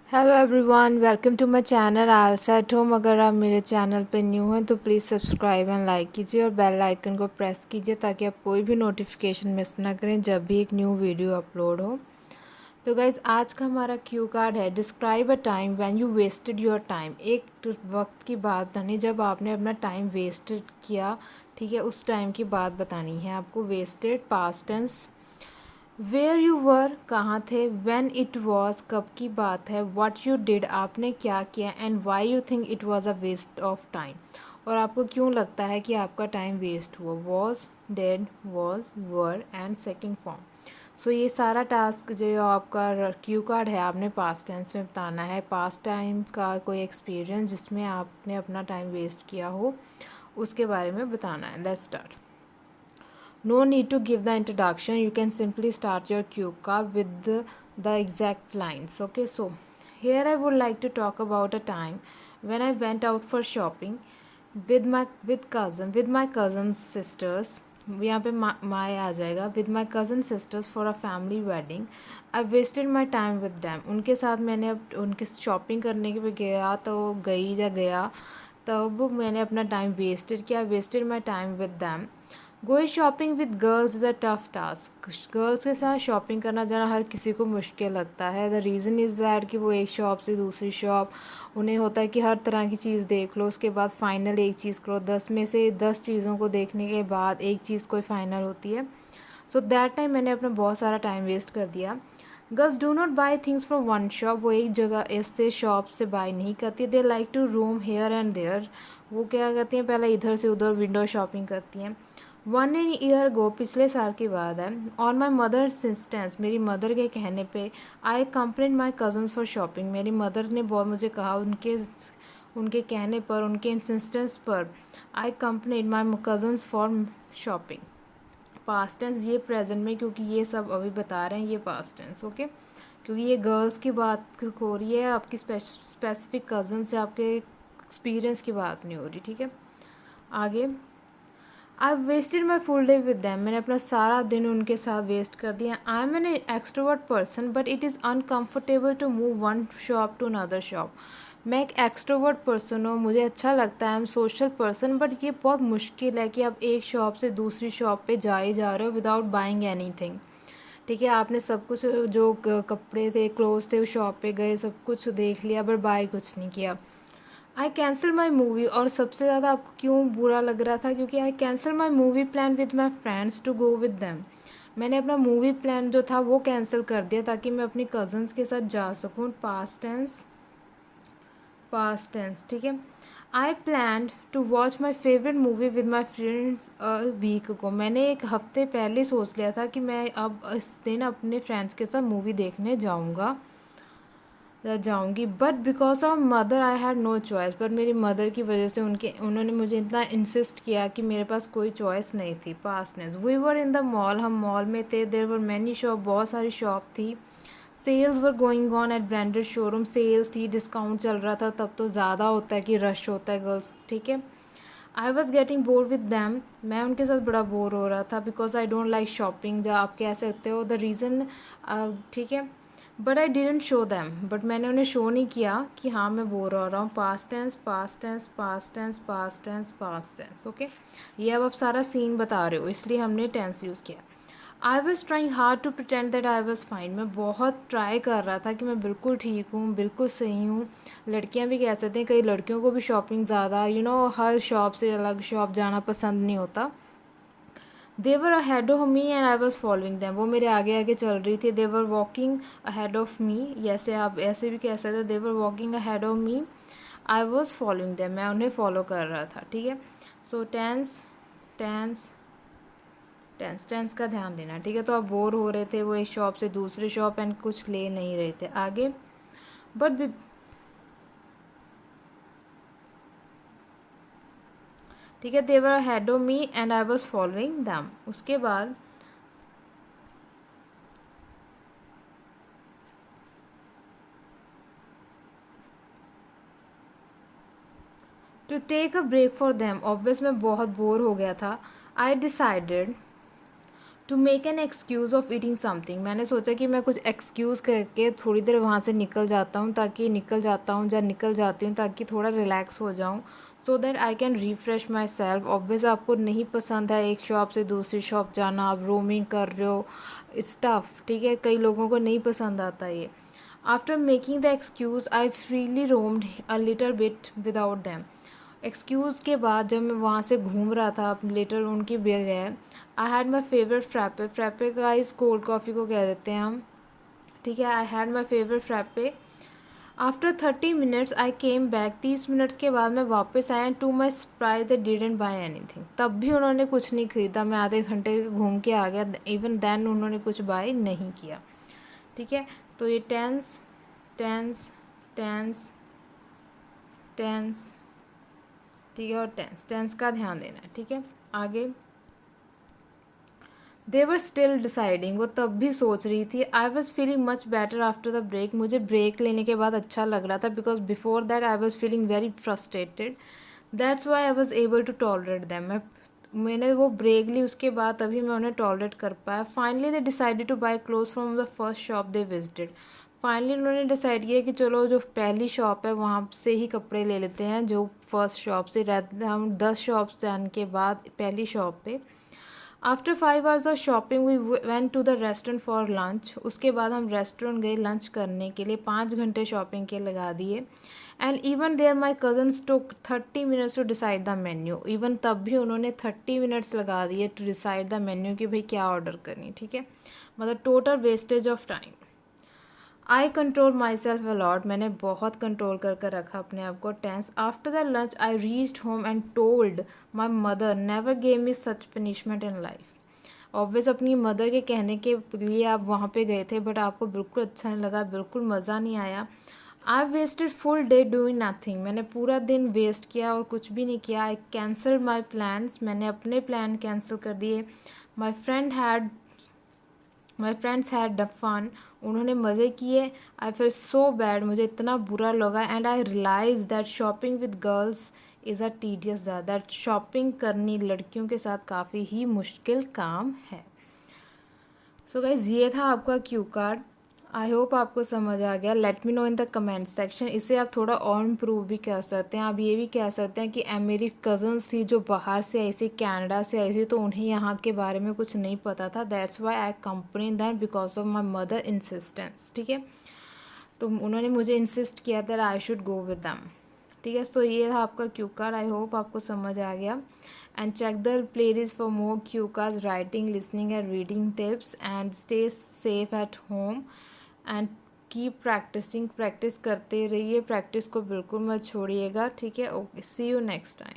Hello everyone, welcome to my channel आलसा at home. अगर आप मेरे चैनल पे न्यू हैं तो प्लीज़ सब्सक्राइब एंड लाइक कीजिए और बेल आइकन को प्रेस कीजिए ताकि आप कोई भी नोटिफिकेशन मिस ना करें जब भी एक न्यू वीडियो अपलोड हो। तो गाइज़, आज का हमारा क्यू कार्ड है describe a time when you wasted your time. एक वक्त की बात बतानी जब आपने अपना टाइम वेस्टेड किया, ठीक है, उस टाइम की बात बतानी है आपको। Wasted past tense. Where you were, कहाँ थे। वेन इट वॉज, कब की बात है। वॉट यू डिड, आपने क्या किया। And why you think it was a waste of time, और आपको क्यों लगता है कि आपका टाइम वेस्ट हुआ। Was, did, was, were and second form. So ये सारा टास्क जो आपका क्यू कार्ड है आपने पास्ट टेंस में बताना है। पास्ट टाइम का कोई एक्सपीरियंस जिसमें आपने अपना टाइम वेस्ट किया हो उसके बारे में बताना है। Let's start. No need to give the introduction. You can simply start your cue card with the exact lines. Okay, so here I would like to talk about a time when I went out for shopping with my cousin's sisters. यहाँ पे my आ जाएगा। With my cousin sisters for a family wedding. I wasted my time with them. उनके साथ मैंने अब उनके shopping करने के लिए गया तो गया तब मैंने अपना टाइम वेस्टेड किया। Wasted my time with them. Going shopping with girls is a tough task. Girls के साथ शॉपिंग करना जाना हर किसी को मुश्किल लगता है। द रीज़न इज़ दैट कि वो एक शॉप से दूसरी शॉप, उन्हें होता है कि हर तरह की चीज़ देख लो, उसके बाद फ़ाइनल एक चीज़ करो। 10 में से 10 चीज़ों को देखने के बाद एक चीज़ कोई फ़ाइनल होती है। सो दैट टाइम मैंने अपना बहुत सारा टाइम वेस्ट कर दिया। Girls do not buy things from one shop. वो एक जगह ऐसे शॉप से बाई नहीं करती। They like to roam here and there. वो क्या करती हैं, पहले इधर से उधर विंडो शॉपिंग करती हैं। वन इन ईयर गो, पिछले साल की बात है। ऑन माई मदर इंस्टेंस, मेरी मदर के कहने पे। I complain my cousins for shopping. मेरी मदर ने बहुत मुझे कहा, उनके उनके कहने पर, उनके इंसिस्टेंस पर। I complain my cousins for shopping. Past tense ये प्रेजेंट में, क्योंकि ये सब अभी बता रहे हैं ये पास्ट टेंस। ओके, क्योंकि ये गर्ल्स की बात हो रही है, आपकी स्पेसिफिक कज़न से आपके एक्सपीरियंस की बात नहीं हो रही। ठीक है, आगे। I wasted my full day with them. मैंने अपना सारा दिन उनके साथ वेस्ट कर दिया। I am an extrovert person but it is uncomfortable to move one shop to another shop. मैं एक एक्सट्रोवर्ट पर्सन हूँ, मुझे अच्छा लगता है, I am social person, but ये बहुत मुश्किल है कि आप एक शॉप से दूसरी शॉप पे जा ही जा रहे हो विदाउट बाइंग एनी थिंग। ठीक है, आपने सब कुछ जो कपड़े थे, क्लोथ्स थे, शॉप पे गए, सब कुछ देख लिया, बट बाय कुछ नहीं किया। आई कैंसिल माई मूवी, और सबसे ज़्यादा आपको क्यों बुरा लग रहा था, क्योंकि I cancel my movie plan with my friends to go with them. मैंने अपना मूवी प्लान जो था वो कैंसिल कर दिया ताकि मैं अपनी कज़न्स के साथ जा सकूँ। Past tense, past tense. ठीक है, I plan to watch my favourite movie with my friends a week को। मैंने एक हफ्ते पहले सोच लिया था कि मैं अब इस दिन अपने फ्रेंड्स के साथ मूवी देखने जाऊंगी, but because of mother I had no choice. पर मेरी मदर की वजह से उन्होंने मुझे इतना इंसिस्ट किया कि मेरे पास कोई चॉइस नहीं थी। Pastness, we were in the mall, हम मॉल में थे। देयर वर मैनी शॉप, बहुत सारी शॉप थी। Sales were going on at branded showroom, sales थी, डिस्काउंट चल रहा था। तब तो ज़्यादा होता है कि रश होता है गर्ल्स। ठीक है, I was getting bore with them. मैं उनके साथ बड़ा बोर हो रहा था because I don't like shopping, जो आप कह सकते हो द रीज़न। ठीक है, but I didn't show them, but मैंने उन्हें शो नहीं किया कि हाँ मैं बोर हो रहा हूँ। Past tense, past tense, past tense, past tense, past tense. Okay, ये अब आप सारा सीन बता रहे हो इसलिए हमने टेंस यूज़ किया। I was trying hard to pretend that I was fine. मैं बहुत ट्राई कर रहा था कि मैं बिल्कुल ठीक हूँ, बिल्कुल सही हूँ। लड़कियाँ भी कह सकते हैं, कई लड़कियों को भी शॉपिंग ज़्यादा हर शॉप से अलग शॉप जाना पसंद नहीं होता। They were ahead of me and I was following them. वो मेरे आगे आगे चल रही थी। They were walking ahead of me, जैसे आप ऐसे भी कह सकते हो, they were walking ahead of me, I was following them, मैं उन्हें फॉलो कर रहा था। ठीक है, so tense, tense, tense, tense का ध्यान देना। ठीक है, तो आप बोर हो रहे थे, वो एक शॉप से दूसरी शॉप एंड कुछ ले नहीं रहे थे। आगे, बट ठीक है, they were ahead of me and I was following them. उसके बाद to take a break for them, obvious मैं बहुत बोर हो गया था। I decided to make an excuse of eating something, मैंने सोचा कि मैं कुछ एक्सक्यूज़ करके थोड़ी देर वहाँ से निकल जाता हूँ, ताकि निकल जाता हूँ या निकल जाती हूँ ताकि थोड़ा रिलैक्स हो जाऊँ, so that I can refresh my self. Obvious आपको नहीं पसंद है एक शॉप से दूसरी शॉप जाना, आप रोमिंग कर रहे हो, इट्स टफ, ठीक है, कई लोगों को नहीं पसंद आता ये। After making the excuse I freely roamed a little bit without them. Excuse के बाद जब मैं वहाँ से घूम रहा था लेटर उनकी बगैर, आई had my favourite frappe, frappe का इस कोल्ड कॉफ़ी को कह देते हैं हम, ठीक है। I had my favourite frappe. After 30 minutes I came back, 30 minutes के बाद मैं वापस आया, to my surprise they didn't buy anything, तब भी उन्होंने कुछ नहीं खरीदा। मैं आधे घंटे घूम के आ गया, इवन देन उन्होंने कुछ बाय नहीं किया, ठीक है। तो ये टेंस टेंस टेंस टेंस, ठीक है, और टेंस टेंस का ध्यान देना है, ठीक है। आगे, दे वर स्टिल डिसाइडिंग, वो तब भी सोच रही थी। I was feeling much better after the break, मुझे ब्रेक लेने के बाद अच्छा लग रहा था, because before that I was feeling very frustrated, that's why I was able to tolerate them. मैंने वो ब्रेक ली, उसके बाद तभी मैं उन्हें टॉलरेट कर पाया। Finally they decided two by cloth from the first shop they visited, finally उन्होंने डिसाइड किया कि चलो जो पहली शॉप है वहाँ से ही कपड़े ले लेते हैं, जो फर्स्ट शॉप से, रहते हम 10 शॉप्स जाने के बाद पहली शॉप पे। After 5 hours of shopping we went to the restaurant for lunch, उसके बाद हम रेस्टोरेंट गए लंच करने के लिए, 5 घंटे शॉपिंग के लगा दिए। And even there my cousins took 30 minutes to decide the menu, even तब भी उन्होंने 30 मिनट्स लगा दिए टू डिसाइड द मेन्यू कि भाई क्या ऑर्डर करनी, ठीक है। मतलब total wastage of time. I control myself a lot, मैंने बहुत कंट्रोल कर रखा अपने आप को। Tense, after the lunch I reached home and told my mother never gave me such punishment in life. Obvious अपनी मदर के कहने के लिए आप वहाँ पे गए थे, बट आपको बिल्कुल अच्छा नहीं लगा, बिल्कुल मज़ा नहीं आया। I wasted full day doing nothing, मैंने पूरा दिन वेस्ट किया और कुछ भी नहीं किया। आई कैंसल माई प्लान्स, मैंने अपने प्लान कैंसिल कर दिए। My friends had the fun, उन्होंने मज़े किए। आई फील सो बैड, मुझे इतना बुरा लगा। And I realize that shopping with girls is a tedious, that shopping करनी लड़कियों के साथ काफ़ी ही मुश्किल काम है। सो गाइज ये था आपका क्यू कार्ड। आई होप आपको समझ आ गया। Let me know in the comment section. इसे आप थोड़ा और इम्प्रूव भी कर सकते हैं। आप ये भी कह सकते हैं कि मेरी कज़न्स थी जो बाहर से आई थी, कनाडा से आई थी, तो उन्हें यहाँ के बारे में कुछ नहीं पता था, that's why I complain that because of my mother insistence, ठीक है। तो उन्होंने मुझे इंसिस्ट किया that I should go with them, ठीक है। सो ये था आपका क्यू कार्ड। आई होप आपको समझ आ गया। And check the playlist for more cue cards, writing, listening and reading tips. And stay safe at home and keep practicing, practice करते रहिए, प्रैक्टिस को बिल्कुल मत छोड़िएगा, ठीक है। Okay, see you next time.